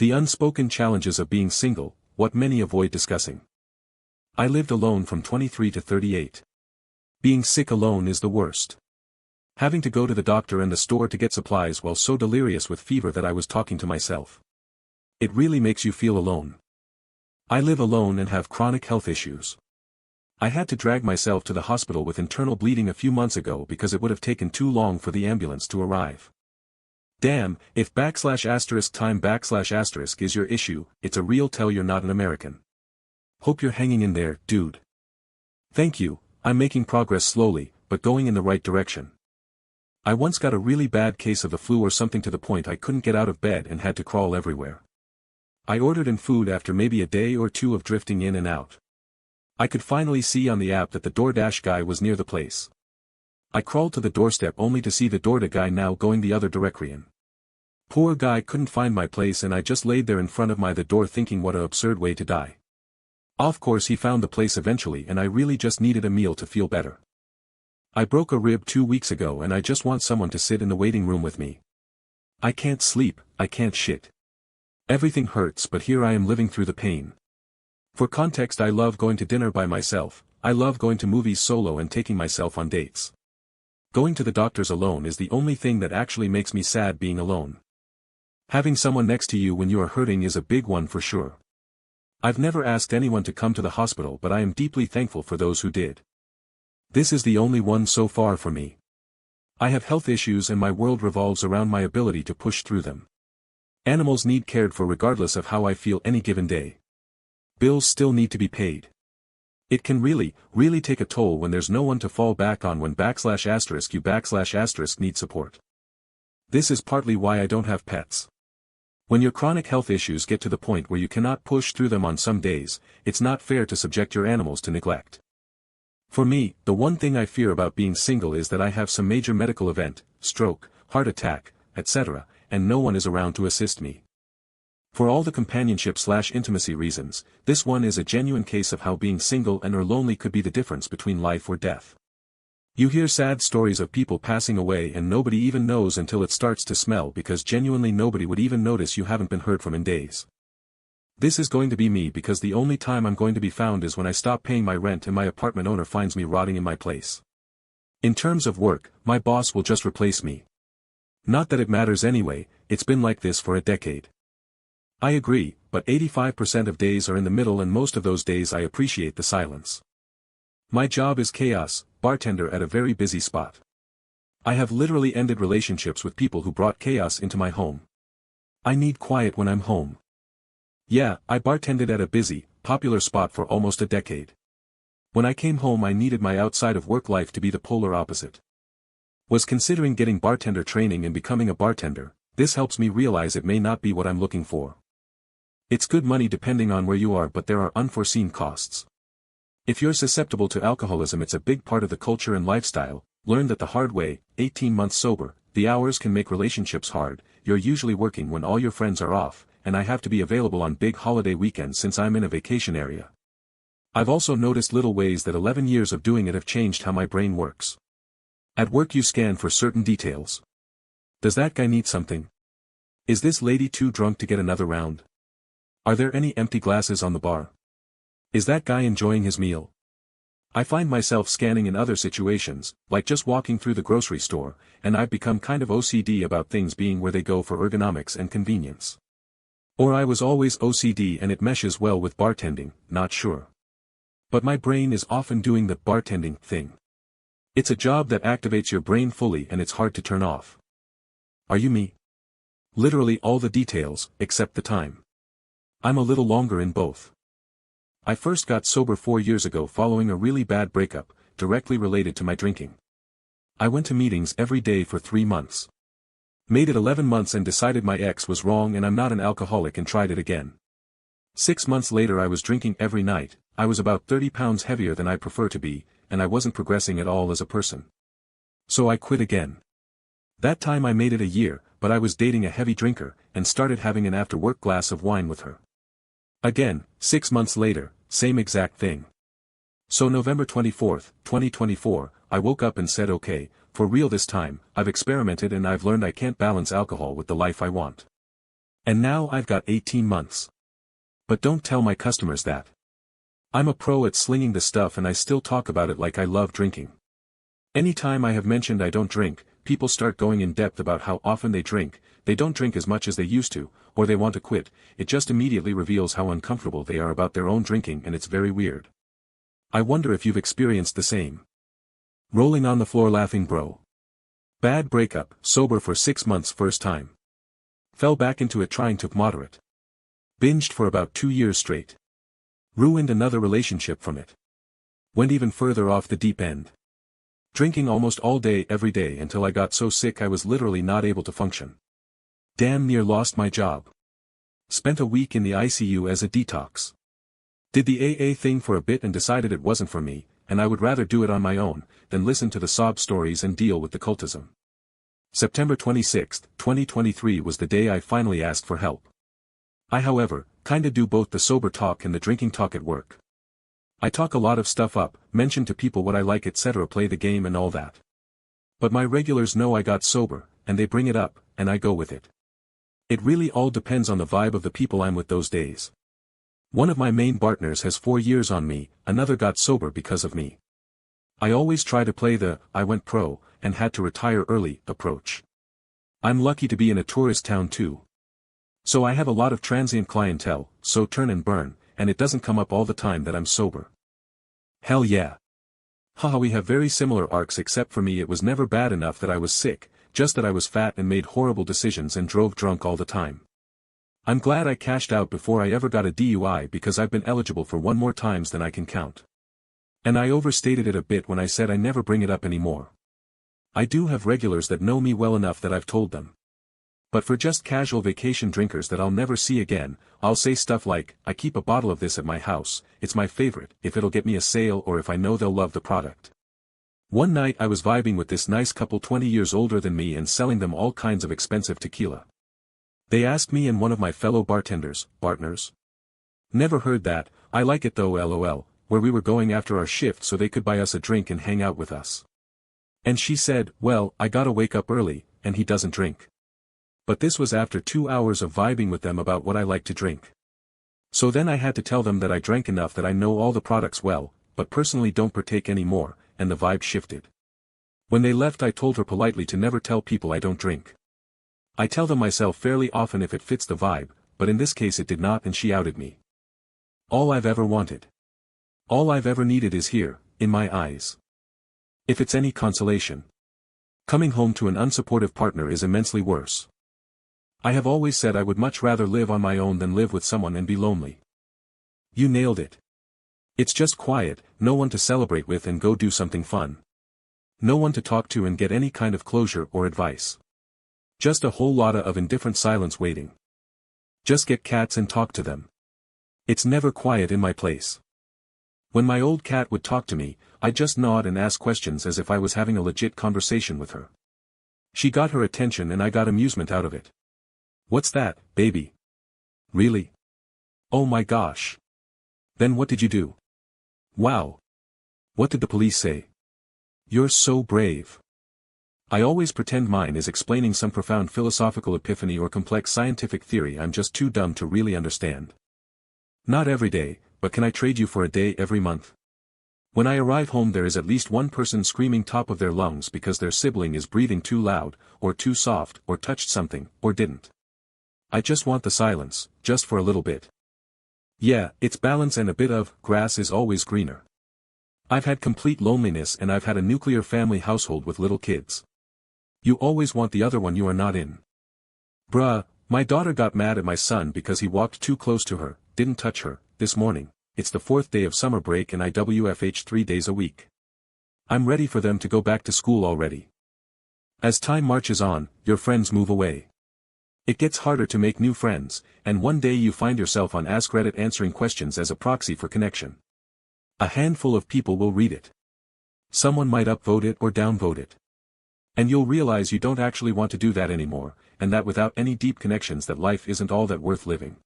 The unspoken challenges of being single, what many avoid discussing. I lived alone from 23 to 38. Being sick alone is the worst. Having to go to the doctor and the store to get supplies while so delirious with fever that I was talking to myself. It really makes you feel alone. I live alone and have chronic health issues. I had to drag myself to the hospital with internal bleeding a few months ago because it would have taken too long for the ambulance to arrive. Damn, if \time \* is your issue, it's a real tell you're not an American. Hope you're hanging in there, dude. Thank you, I'm making progress slowly, but going in the right direction. I once got a really bad case of the flu or something to the point I couldn't get out of bed and had to crawl everywhere. I ordered in food after maybe a day or two of drifting in and out. I could finally see on the app that the DoorDash guy was near the place. I crawled to the doorstep only to see the DoorDash guy now going the other direction. Poor guy couldn't find my place and I just laid there in front of the door thinking what a absurd way to die. Of course he found the place eventually and I really just needed a meal to feel better. I broke a rib 2 weeks ago and I just want someone to sit in the waiting room with me. I can't sleep, I can't shit. Everything hurts but here I am living through the pain. For context, I love going to dinner by myself, I love going to movies solo and taking myself on dates. Going to the doctor's alone is the only thing that actually makes me sad being alone. Having someone next to you when you are hurting is a big one for sure. I've never asked anyone to come to the hospital but I am deeply thankful for those who did. This is the only one so far for me. I have health issues and my world revolves around my ability to push through them. Animals need cared for regardless of how I feel any given day. Bills still need to be paid. It can really take a toll when there's no one to fall back on when \you need support. This is partly why I don't have pets. When your chronic health issues get to the point where you cannot push through them on some days, it's not fair to subject your animals to neglect. For me, the one thing I fear about being single is that I have some major medical event, stroke, heart attack, etc., and no one is around to assist me. For all the companionship/intimacy reasons, this one is a genuine case of how being single and or lonely could be the difference between life or death. You hear sad stories of people passing away and nobody even knows until it starts to smell because genuinely nobody would even notice you haven't been heard from in days. This is going to be me because the only time I'm going to be found is when I stop paying my rent and my apartment owner finds me rotting in my place. In terms of work, my boss will just replace me. Not that it matters anyway, it's been like this for a decade. I agree, but 85% of days are in the middle and most of those days I appreciate the silence. My job is chaos, bartender at a very busy spot. I have literally ended relationships with people who brought chaos into my home. I need quiet when I'm home. Yeah, I bartended at a busy, popular spot for almost a decade. When I came home I needed my outside of work life to be the polar opposite. Was considering getting bartender training and becoming a bartender, this helps me realize it may not be what I'm looking for. It's good money depending on where you are but there are unforeseen costs. If you're susceptible to alcoholism, it's a big part of the culture and lifestyle. Learn that the hard way. 18 months sober, the hours can make relationships hard, you're usually working when all your friends are off, and I have to be available on big holiday weekends since I'm in a vacation area. I've also noticed little ways that 11 years of doing it have changed how my brain works. At work you scan for certain details. Does that guy need something? Is this lady too drunk to get another round? Are there any empty glasses on the bar? Is that guy enjoying his meal? I find myself scanning in other situations, like just walking through the grocery store, and I've become kind of OCD about things being where they go for ergonomics and convenience. Or I was always OCD and it meshes well with bartending, not sure. But my brain is often doing the bartending thing. It's a job that activates your brain fully and it's hard to turn off. Are you me? Literally all the details, except the time. I'm a little longer in both. I first got sober 4 years ago following a really bad breakup, directly related to my drinking. I went to meetings every day for 3 months. Made it 11 months and decided my ex was wrong and I'm not an alcoholic and tried it again. 6 months later I was drinking every night, I was about 30 pounds heavier than I prefer to be, and I wasn't progressing at all as a person. So I quit again. That time I made it a year, but I was dating a heavy drinker, and started having an after-work glass of wine with her. Again, 6 months later, same exact thing. So November 24th, 2024, I woke up and said okay, for real this time, I've experimented and I've learned I can't balance alcohol with the life I want. And now I've got 18 months. But don't tell my customers that. I'm a pro at slinging the stuff and I still talk about it like I love drinking. Anytime I have mentioned I don't drink, people start going in depth about how often they don't drink as much as they used to, or they want to quit. It just immediately reveals how uncomfortable they are about their own drinking, and it's very weird. I wonder if you've experienced the same. Rolling on the floor laughing bro. Bad breakup, sober for 6 months first time. Fell back into it trying to moderate. Binged for about 2 years straight. Ruined another relationship from it. Went even further off the deep end. Drinking almost all day every day until I got so sick I was literally not able to function. Damn near lost my job. Spent a week in the ICU as a detox. Did the AA thing for a bit and decided it wasn't for me, and I would rather do it on my own, than listen to the sob stories and deal with the cultism. September 26, 2023 was the day I finally asked for help. I however, kinda do both the sober talk and the drinking talk at work. I talk a lot of stuff up, mention to people what I like etc. play the game and all that. But my regulars know I got sober, and they bring it up, and I go with it. It really all depends on the vibe of the people I'm with those days. One of my main partners has 4 years on me, another got sober because of me. I always try to play the, I went pro, and had to retire early, approach. I'm lucky to be in a tourist town too. So I have a lot of transient clientele, so turn and burn, and it doesn't come up all the time that I'm sober. Hell yeah. Haha, we have very similar arcs except for me it was never bad enough that I was sick, just that I was fat and made horrible decisions and drove drunk all the time. I'm glad I cashed out before I ever got a DUI because I've been eligible for one more times than I can count. And I overstated it a bit when I said I never bring it up anymore. I do have regulars that know me well enough that I've told them. But for just casual vacation drinkers that I'll never see again, I'll say stuff like, I keep a bottle of this at my house, it's my favorite, if it'll get me a sale or if I know they'll love the product. One night I was vibing with this nice couple 20 years older than me and selling them all kinds of expensive tequila. They asked me and one of my fellow bartenders, partners. Never heard that, I like it though lol, where we were going after our shift so they could buy us a drink and hang out with us. And she said, well, I gotta wake up early, and he doesn't drink. But this was after 2 hours of vibing with them about what I like to drink. So then I had to tell them that I drank enough that I know all the products well, but personally don't partake anymore, and the vibe shifted. When they left I told her politely to never tell people I don't drink. I tell them myself fairly often if it fits the vibe, but in this case it did not and she outed me. All I've ever wanted. All I've ever needed is here, in my eyes. If it's any consolation. Coming home to an unsupportive partner is immensely worse. I have always said I would much rather live on my own than live with someone and be lonely. You nailed it. It's just quiet, no one to celebrate with and go do something fun. No one to talk to and get any kind of closure or advice. Just a whole lotta of indifferent silence waiting. Just get cats and talk to them. It's never quiet in my place. When my old cat would talk to me, I'd just nod and ask questions as if I was having a legit conversation with her. She got her attention and I got amusement out of it. What's that, baby? Really? Oh my gosh. Then what did you do? Wow. What did the police say? You're so brave. I always pretend mine is explaining some profound philosophical epiphany or complex scientific theory I'm just too dumb to really understand. Not every day, but can I trade you for a day every month? When I arrive home there is at least one person screaming top of their lungs because their sibling is breathing too loud, or too soft, or touched something, or didn't. I just want the silence, just for a little bit. Yeah, it's balance and a bit of, grass is always greener. I've had complete loneliness and I've had a nuclear family household with little kids. You always want the other one you are not in. Bruh, my daughter got mad at my son because he walked too close to her, didn't touch her, this morning. It's the 4th day of summer break and I WFH 3 days a week. I'm ready for them to go back to school already. As time marches on, your friends move away. It gets harder to make new friends, and one day you find yourself on Ask Reddit answering questions as a proxy for connection. A handful of people will read it. Someone might upvote it or downvote it. And you'll realize you don't actually want to do that anymore, and that without any deep connections that life isn't all that worth living.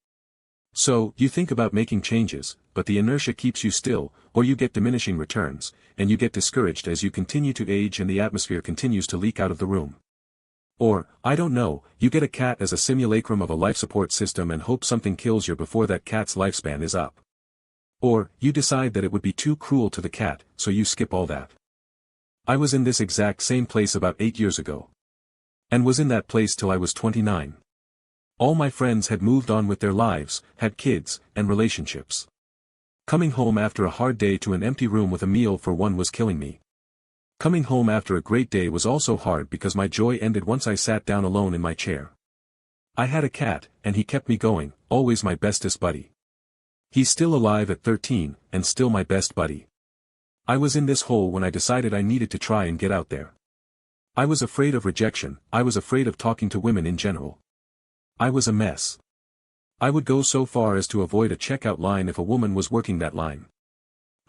So, you think about making changes, but the inertia keeps you still, or you get diminishing returns, and you get discouraged as you continue to age and the atmosphere continues to leak out of the room. Or, I don't know, you get a cat as a simulacrum of a life support system and hope something kills you before that cat's lifespan is up. Or, you decide that it would be too cruel to the cat, so you skip all that. I was in this exact same place about 8 years ago. And was in that place till I was 29. All my friends had moved on with their lives, had kids, and relationships. Coming home after a hard day to an empty room with a meal for one was killing me. Coming home after a great day was also hard because my joy ended once I sat down alone in my chair. I had a cat, and he kept me going, always my bestest buddy. He's still alive at 13, and still my best buddy. I was in this hole when I decided I needed to try and get out there. I was afraid of rejection, I was afraid of talking to women in general. I was a mess. I would go so far as to avoid a checkout line if a woman was working that line.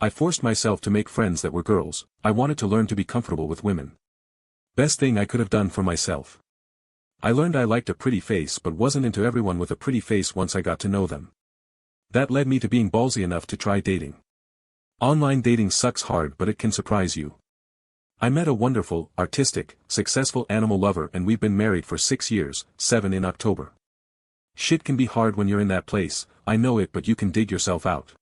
I forced myself to make friends that were girls, I wanted to learn to be comfortable with women. Best thing I could have done for myself. I learned I liked a pretty face but wasn't into everyone with a pretty face once I got to know them. That led me to being ballsy enough to try dating. Online dating sucks hard but it can surprise you. I met a wonderful, artistic, successful animal lover and we've been married for 6 years, 7 in October. Shit can be hard when you're in that place, I know it, but you can dig yourself out.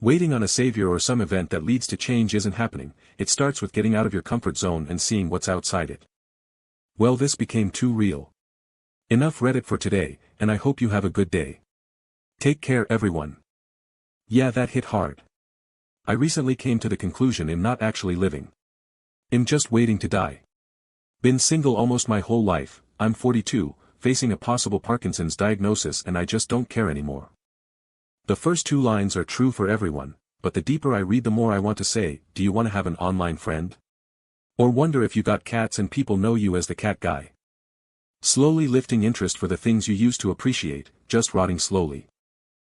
Waiting on a savior or some event that leads to change isn't happening, it starts with getting out of your comfort zone and seeing what's outside it. Well, this became too real. Enough Reddit for today, and I hope you have a good day. Take care everyone. Yeah, that hit hard. I recently came to the conclusion I'm not actually living. I'm just waiting to die. Been single almost my whole life, I'm 42, facing a possible Parkinson's diagnosis and I just don't care anymore. The first 2 lines are true for everyone, but the deeper I read the more I want to say, do you want to have an online friend? Or wonder if you got cats and people know you as the cat guy? Slowly lifting interest for the things you used to appreciate, just rotting slowly.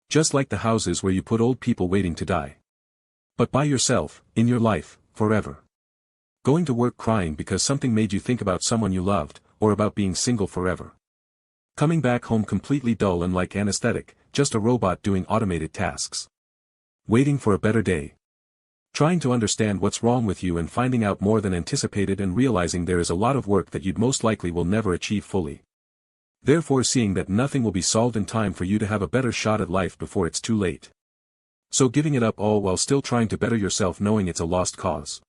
Just like the houses where you put old people waiting to die. But by yourself, in your life, forever. Going to work crying because something made you think about someone you loved, or about being single forever. Coming back home completely dull and like anesthetic, just a robot doing automated tasks. Waiting for a better day. Trying to understand what's wrong with you and finding out more than anticipated and realizing there is a lot of work that you'd most likely will never achieve fully. Therefore seeing that nothing will be solved in time for you to have a better shot at life before it's too late. So giving it up all while still trying to better yourself knowing it's a lost cause.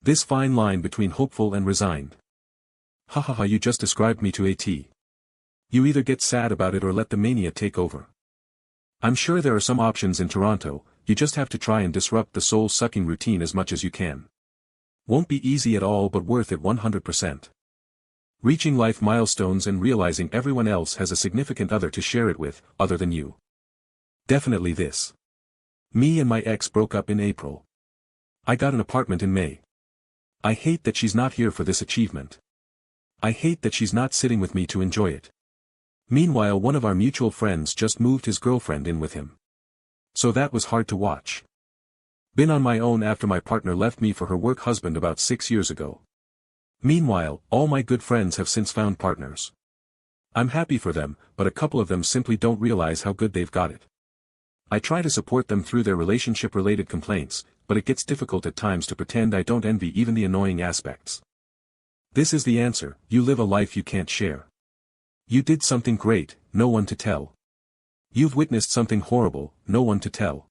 This fine line between hopeful and resigned. Hahaha, you just described me to a T. You either get sad about it or let the mania take over. I'm sure there are some options in Toronto, you just have to try and disrupt the soul-sucking routine as much as you can. Won't be easy at all but worth it 100%. Reaching life milestones and realizing everyone else has a significant other to share it with, other than you. Definitely this. Me and my ex broke up in April. I got an apartment in May. I hate that she's not here for this achievement. I hate that she's not sitting with me to enjoy it. Meanwhile, one of our mutual friends just moved his girlfriend in with him. So that was hard to watch. Been on my own after my partner left me for her work husband about 6 years ago. Meanwhile, all my good friends have since found partners. I'm happy for them, but a couple of them simply don't realize how good they've got it. I try to support them through their relationship-related complaints, but it gets difficult at times to pretend I don't envy even the annoying aspects. This is the answer: you live a life you can't share. You did something great, no one to tell. You've witnessed something horrible, no one to tell.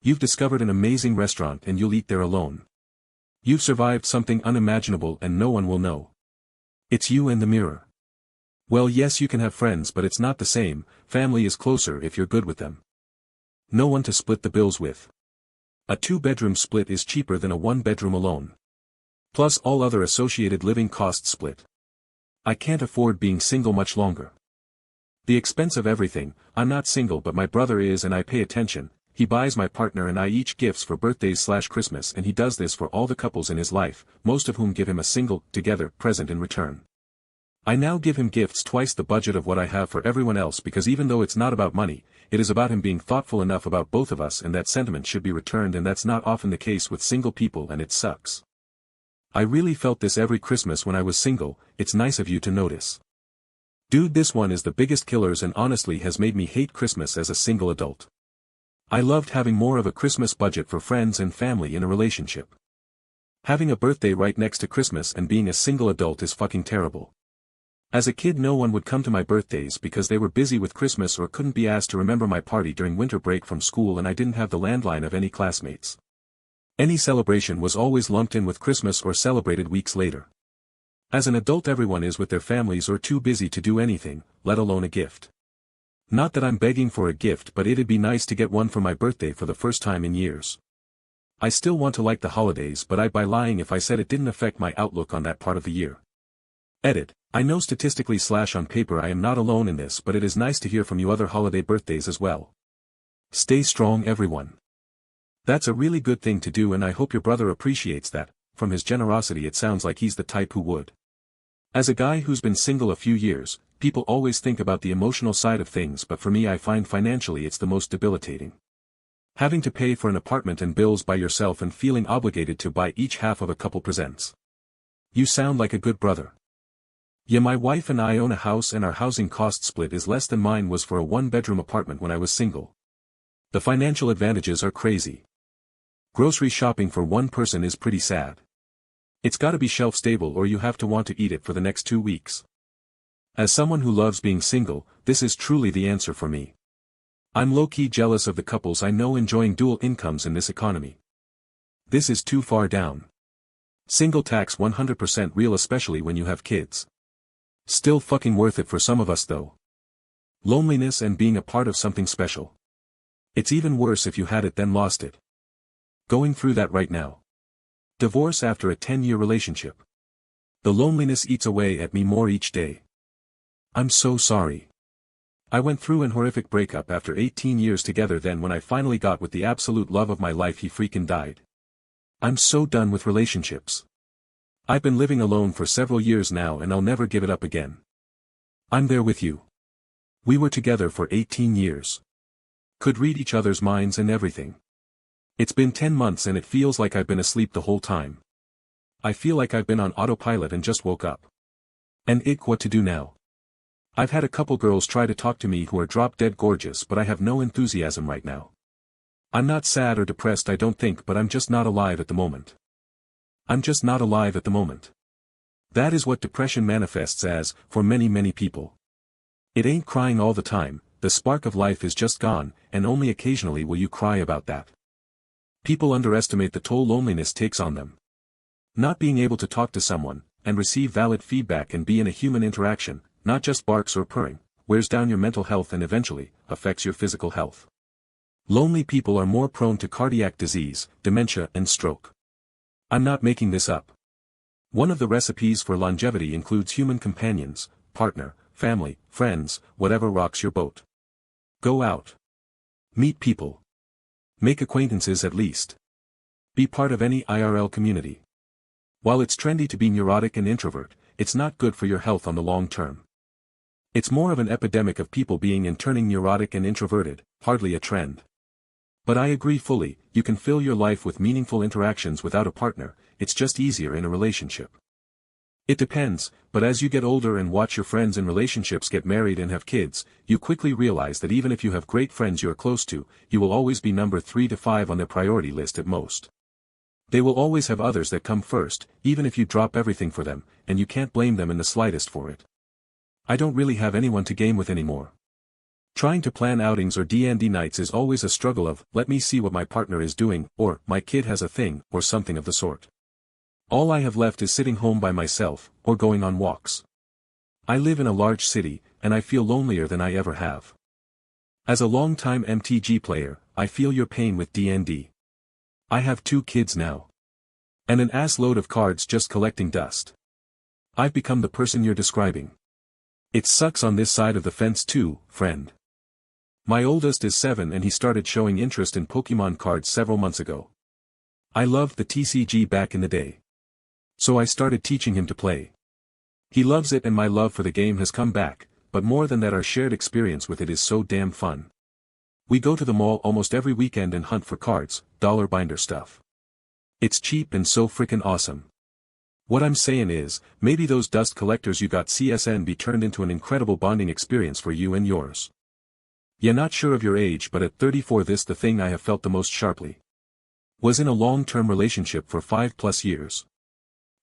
You've discovered an amazing restaurant and you'll eat there alone. You've survived something unimaginable and no one will know. It's you and the mirror. Well, yes, you can have friends, but it's not the same. Family is closer if you're good with them. No one to split the bills with. A 2-bedroom split is cheaper than a 1-bedroom alone. Plus all other associated living costs split. I can't afford being single much longer. The expense of everything. I'm not single but my brother is and I pay attention. He buys my partner and I each gifts for birthdays/Christmas, and he does this for all the couples in his life, most of whom give him a single, together, present in return. I now give him gifts twice the budget of what I have for everyone else because even though it's not about money, it is about him being thoughtful enough about both of us, and that sentiment should be returned, and that's not often the case with single people and it sucks. I really felt this every Christmas when I was single. It's nice of you to notice. Dude, this one is the biggest killers and honestly has made me hate Christmas as a single adult. I loved having more of a Christmas budget for friends and family in a relationship. Having a birthday right next to Christmas and being a single adult is fucking terrible. As a kid no one would come to my birthdays because they were busy with Christmas or couldn't be asked to remember my party during winter break from school, and I didn't have the landline of any classmates. Any celebration was always lumped in with Christmas or celebrated weeks later. As an adult everyone is with their families or too busy to do anything, let alone a gift. Not that I'm begging for a gift, but it'd be nice to get one for my birthday for the first time in years. I still want to like the holidays, but I'd be lying if I said it didn't affect my outlook on that part of the year. Edit. I know statistically / on paper I am not alone in this, but it is nice to hear from you other holiday birthdays as well. Stay strong everyone. That's a really good thing to do, and I hope your brother appreciates that. From his generosity it sounds like he's the type who would. As a guy who's been single a few years, people always think about the emotional side of things, but for me I find financially it's the most debilitating. Having to pay for an apartment and bills by yourself and feeling obligated to buy each half of a couple presents. You sound like a good brother. Yeah, my wife and I own a house and our housing cost split is less than mine was for a one-bedroom apartment when I was single. The financial advantages are crazy. Grocery shopping for one person is pretty sad. It's gotta be shelf stable or you have to want to eat it for the next 2 weeks. As someone who loves being single, this is truly the answer for me. I'm low-key jealous of the couples I know enjoying dual incomes in this economy. This is too far down. Single tax 100% real, especially when you have kids. Still fucking worth it for some of us though. Loneliness and being a part of something special. It's even worse if you had it then lost it. Going through that right now. Divorce after a 10-year relationship. The loneliness eats away at me more each day. I'm so sorry. I went through an horrific breakup after 18 years together, then when I finally got with the absolute love of my life he freaking died. I'm so done with relationships. I've been living alone for several years now and I'll never give it up again. I'm there with you. We were together for 18 years. Could read each other's minds and everything. It's been 10 months and it feels like I've been asleep the whole time. I feel like I've been on autopilot and just woke up. And what to do now? I've had a couple girls try to talk to me who are drop-dead gorgeous, but I have no enthusiasm right now. I'm not sad or depressed, I don't think, but I'm just not alive at the moment. I'm just not alive at the moment. That is what depression manifests as, for many people. It ain't crying all the time, the spark of life is just gone, and only occasionally will you cry about that. People underestimate the toll loneliness takes on them. Not being able to talk to someone, and receive valid feedback and be in a human interaction, not just barks or purring, wears down your mental health and eventually, affects your physical health. Lonely people are more prone to cardiac disease, dementia and stroke. I'm not making this up. One of the recipes for longevity includes human companions, partner, family, friends, whatever rocks your boat. Go out. Meet people. Make acquaintances at least. Be part of any IRL community. While it's trendy to be neurotic and introvert, it's not good for your health on the long term. It's more of an epidemic of people being and turning neurotic and introverted, hardly a trend. But I agree fully, you can fill your life with meaningful interactions without a partner, it's just easier in a relationship. It depends, but as you get older and watch your friends in relationships get married and have kids, you quickly realize that even if you have great friends you are close to, you will always be number 3 to 5 on their priority list at most. They will always have others that come first, even if you drop everything for them, and you can't blame them in the slightest for it. I don't really have anyone to game with anymore. Trying to plan outings or D&D nights is always a struggle of, let me see what my partner is doing, or, my kid has a thing, or something of the sort. All I have left is sitting home by myself, or going on walks. I live in a large city, and I feel lonelier than I ever have. As a long-time MTG player, I feel your pain with D&D. I have 2 kids now. And an ass load of cards just collecting dust. I've become the person you're describing. It sucks on this side of the fence too, friend. My oldest is 7 and he started showing interest in Pokemon cards several months ago. I loved the TCG back in the day. So I started teaching him to play. He loves it and my love for the game has come back, but more than that our shared experience with it is so damn fun. We go to the mall almost every weekend and hunt for cards, dollar binder stuff. It's cheap and so frickin' awesome. What I'm saying is, maybe those dust collectors you got CSN be turned into an incredible bonding experience for you and yours. Yeah, not sure of your age, but at 34 this the thing I have felt the most sharply. Was in a long-term relationship for 5+ years.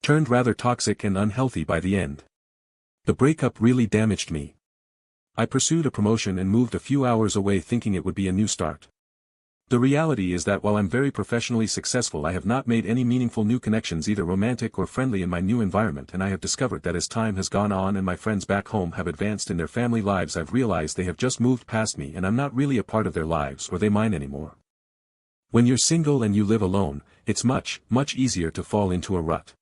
Turned rather toxic and unhealthy by the end. The breakup really damaged me. I pursued a promotion and moved a few hours away thinking it would be a new start. The reality is that while I'm very professionally successful, I have not made any meaningful new connections, either romantic or friendly, in my new environment, and I have discovered that as time has gone on and my friends back home have advanced in their family lives, I've realized they have just moved past me and I'm not really a part of their lives or they mine anymore. When you're single and you live alone, it's much, much easier to fall into a rut.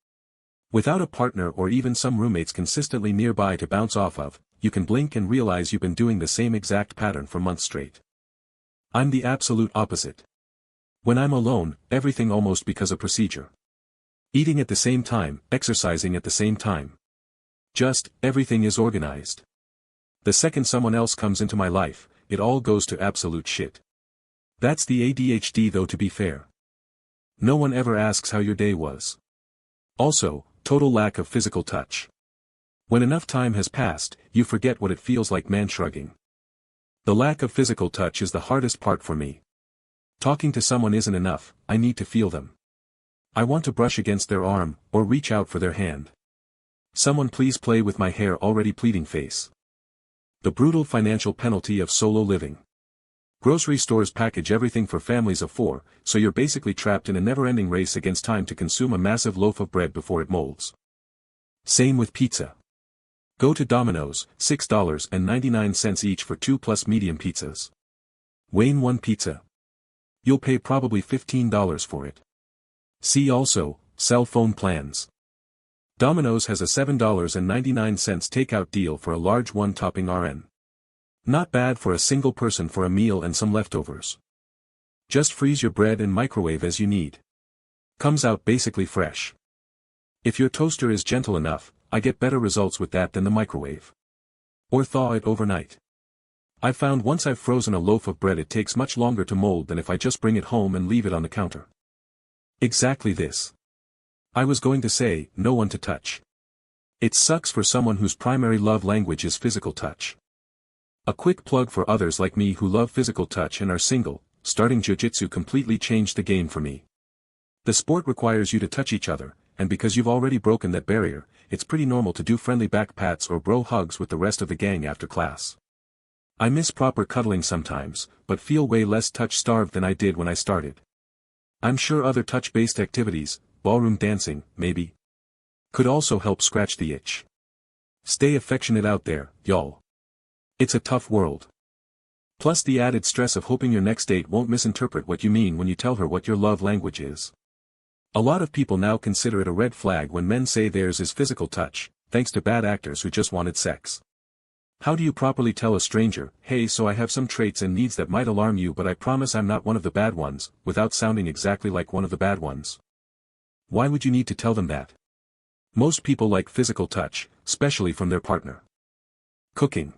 Without a partner or even some roommates consistently nearby to bounce off of, you can blink and realize you've been doing the same exact pattern for months straight. I'm the absolute opposite. When I'm alone, everything almost becomes a procedure. Eating at the same time, exercising at the same time. Just, everything is organized. The second someone else comes into my life, it all goes to absolute shit. That's the ADHD though, to be fair. No one ever asks how your day was. Also, total lack of physical touch. When enough time has passed, you forget what it feels like, man shrugging. The lack of physical touch is the hardest part for me. Talking to someone isn't enough, I need to feel them. I want to brush against their arm, or reach out for their hand. Someone please play with my hair, already pleading face. The brutal financial penalty of solo living. Grocery stores package everything for families of 4, so you're basically trapped in a never-ending race against time to consume a massive loaf of bread before it molds. Same with pizza. Go to Domino's, $6.99 each for 2+ medium pizzas. Wayne 1 pizza. You'll pay probably $15 for it. See also, cell phone plans. Domino's has a $7.99 takeout deal for a large one-topping RN. Not bad for a single person for a meal and some leftovers. Just freeze your bread and microwave as you need. Comes out basically fresh. If your toaster is gentle enough, I get better results with that than the microwave. Or thaw it overnight. I've found once I've frozen a loaf of bread, it takes much longer to mold than if I just bring it home and leave it on the counter. Exactly this. I was going to say, no one to touch. It sucks for someone whose primary love language is physical touch. A quick plug for others like me who love physical touch and are single, starting jiu-jitsu completely changed the game for me. The sport requires you to touch each other, and because you've already broken that barrier, it's pretty normal to do friendly back pats or bro hugs with the rest of the gang after class. I miss proper cuddling sometimes, but feel way less touch-starved than I did when I started. I'm sure other touch-based activities, ballroom dancing, maybe, could also help scratch the itch. Stay affectionate out there, y'all. It's a tough world. Plus the added stress of hoping your next date won't misinterpret what you mean when you tell her what your love language is. A lot of people now consider it a red flag when men say theirs is physical touch, thanks to bad actors who just wanted sex. How do you properly tell a stranger, hey, so I have some traits and needs that might alarm you, but I promise I'm not one of the bad ones, without sounding exactly like one of the bad ones? Why would you need to tell them that? Most people like physical touch, especially from their partner. Cooking.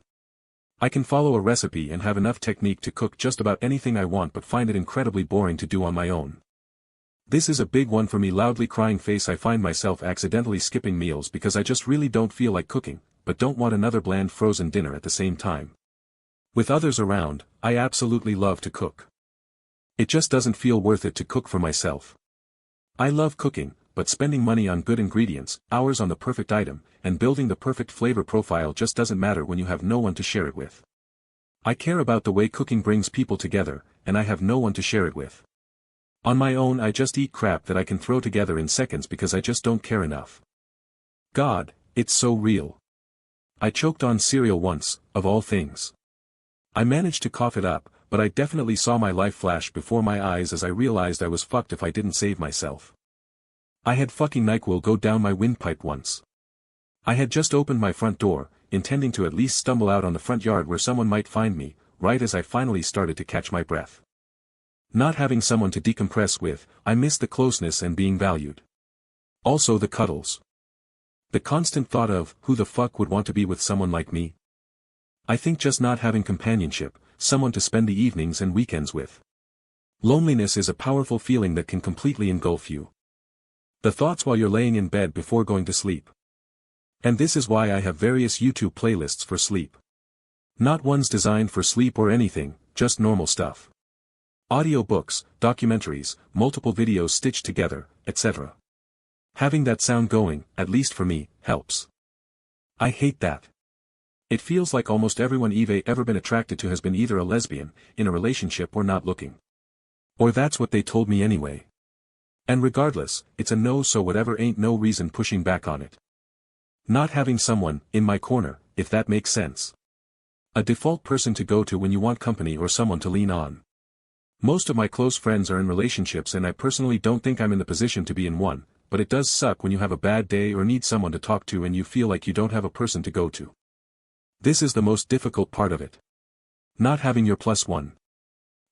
I can follow a recipe and have enough technique to cook just about anything I want, but find it incredibly boring to do on my own. This is a big one for me. Loudly crying face. I find myself accidentally skipping meals because I just really don't feel like cooking, but don't want another bland frozen dinner at the same time. With others around, I absolutely love to cook. It just doesn't feel worth it to cook for myself. I love cooking, but spending money on good ingredients, hours on the perfect item, and building the perfect flavor profile just doesn't matter when you have no one to share it with. I care about the way cooking brings people together, and I have no one to share it with. On my own I just eat crap that I can throw together in seconds because I just don't care enough. God, it's so real. I choked on cereal once, of all things. I managed to cough it up, but I definitely saw my life flash before my eyes as I realized I was fucked if I didn't save myself. I had fucking NyQuil go down my windpipe once. I had just opened my front door, intending to at least stumble out on the front yard where someone might find me, right as I finally started to catch my breath. Not having someone to decompress with, I missed the closeness and being valued. Also the cuddles. The constant thought of, who the fuck would want to be with someone like me? I think just not having companionship, someone to spend the evenings and weekends with. Loneliness is a powerful feeling that can completely engulf you. The thoughts while you're laying in bed before going to sleep. And this is why I have various YouTube playlists for sleep. Not ones designed for sleep or anything, just normal stuff. Audiobooks, documentaries, multiple videos stitched together, etc. Having that sound going, at least for me, helps. I hate that. It feels like almost everyone I've ever been attracted to has been either a lesbian, in a relationship or not looking. Or that's what they told me anyway. And regardless, it's a no, so whatever, ain't no reason pushing back on it. Not having someone, in my corner, if that makes sense. A default person to go to when you want company or someone to lean on. Most of my close friends are in relationships and I personally don't think I'm in the position to be in one, but it does suck when you have a bad day or need someone to talk to and you feel like you don't have a person to go to. This is the most difficult part of it. Not having your plus one.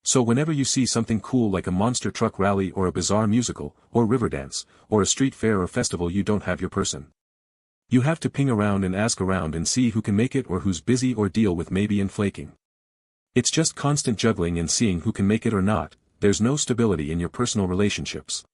So whenever you see something cool like a monster truck rally or a bizarre musical, or Riverdance, or a street fair or festival, you don't have your person. You have to ping around and ask around and see who can make it or who's busy or deal with maybe and flaking. It's just constant juggling and seeing who can make it or not. There's no stability in your personal relationships.